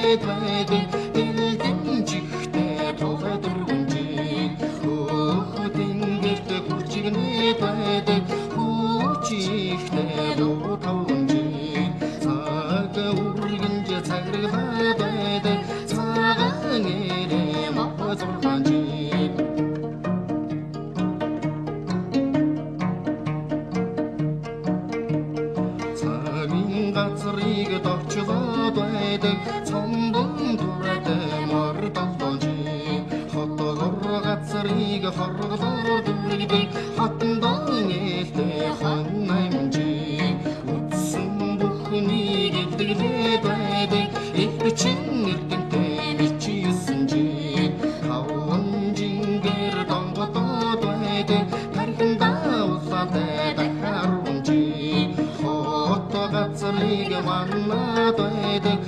чигнээд байдаг элдэн чихтэй тулай дөрвөнжи хөөхөдин гэрт хурчигнээд байдаг хүүчихтэй луутавнжи цаг үргэнж цагралаад байдаг цагаан эрэм апазурханжи газрыг дорчлоод байдаг цомбон тураатай мор долдонжи хотогор газрыг хорголоор дүрдэг хатан ээлтэй хоннамжи үтсэн бүхнийг илдэглээд байдаг ихчин эрдэнтэй бичсэн хаван жингэр донгодод байдаг тархинда усаатай дахаарунжи газрыг маннаад байдаг